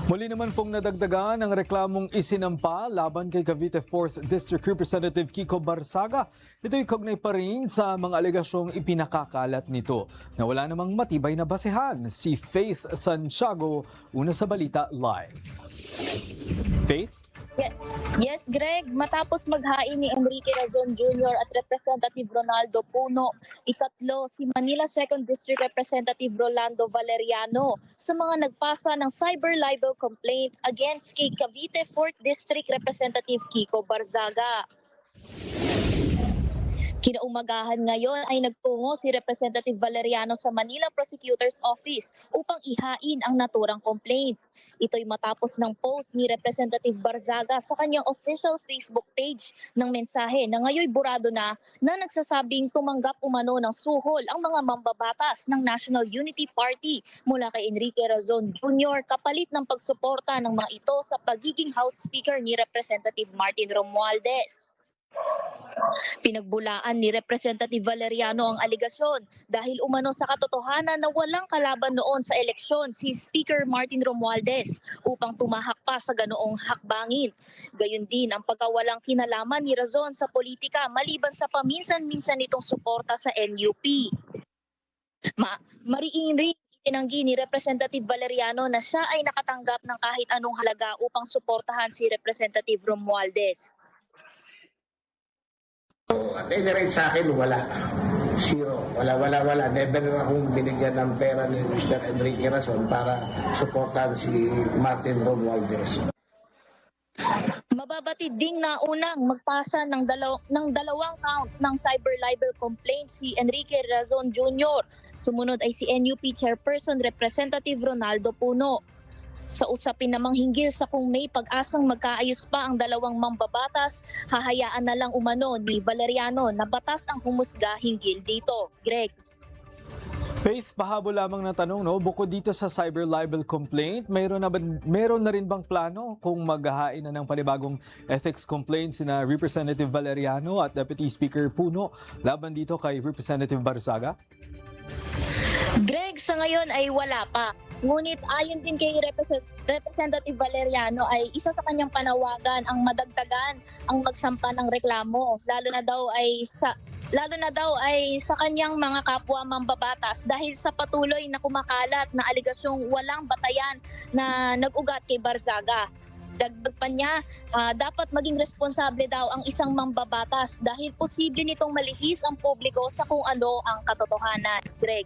Muli naman pong nadagdagan ang reklamong isinampa laban kay Cavite 4th District Representative Kiko Barzaga. Ito'y kaugnay pa rin sa mga alegasyong ipinakakalat nito na wala namang matibay na basehan. Si Faith Santiago, una sa Balita Live. Faith? Yes, Greg. Matapos maghain ni Enrique Razon Jr. at Representative Ronaldo Puno, ikatlo si Manila 2nd District Representative Rolando Valeriano sa mga nagpasa ng cyber libel complaint against kay Cavite 4th District Representative Kiko Barzaga. Kinaumagahan ngayon ay nagtungo si Representative Valeriano sa Manila Prosecutor's Office upang ihain ang naturang complaint. Ito'y matapos ng post ni Representative Barzaga sa kanyang official Facebook page ng mensahe na ngayoy burado na nagsasabing tumanggap umano ng suhol ang mga mambabatas ng National Unity Party mula kay Enrique Razon Jr. kapalit ng pagsuporta ng mga ito sa pagiging House Speaker ni Representative Martin Romualdez. Pinagbulaan ni Representative Valeriano ang aligasyon dahil umano sa katotohanan na walang kalaban noon sa eleksyon si Speaker Martin Romualdez upang tumahak pa sa ganoong hakbangin. Gayon din ang pagkawalang kinalaman ni Razon sa politika maliban sa paminsan-minsan nitong suporta sa NUP. Mariing rin itinanggi ni Representative Valeriano na siya ay nakatanggap ng kahit anong halaga upang suportahan si Representative Romualdez. At any rate sa akin, wala. Zero. Wala. Never na akong binigyan ng pera ni Mr. Enrique Razon para suportahan si Martin Romualdez. Mababatid ding na unang magpasa ng dalawang count ng cyber libel complaint si Enrique Razon Jr. Sumunod ay si NUP Chairperson Representative Ronaldo Puno. Sa usapin namang hinggil sa kung may pag-asang magkaayos pa ang dalawang mambabatas, hahayaan na lang umano ni Valeriano na batas ang humusga hinggil dito. Greg. Faith, pahabol lamang na tanong, no? Bukod dito sa cyber libel complaint, mayroon na rin bang plano kung maghahain na ng panibagong ethics complaint sina Representative Valeriano at Deputy Speaker Puno laban dito kay Representative Barzaga? Greg, sa ngayon ay wala pa. Ngunit ayon din kay Representative Valeriano ay isa sa kanyang panawagan ang madagdagan ang magsampa ng reklamo lalo na daw ay sa kanyang mga kapwa mambabatas dahil sa patuloy na kumakalat na aligasyong walang batayan na nag-ugat kay Barzaga. Dagdag pa niya, dapat maging responsable daw ang isang mambabatas dahil posible nitong malihis ang publiko sa kung ano ang katotohanan. Greg.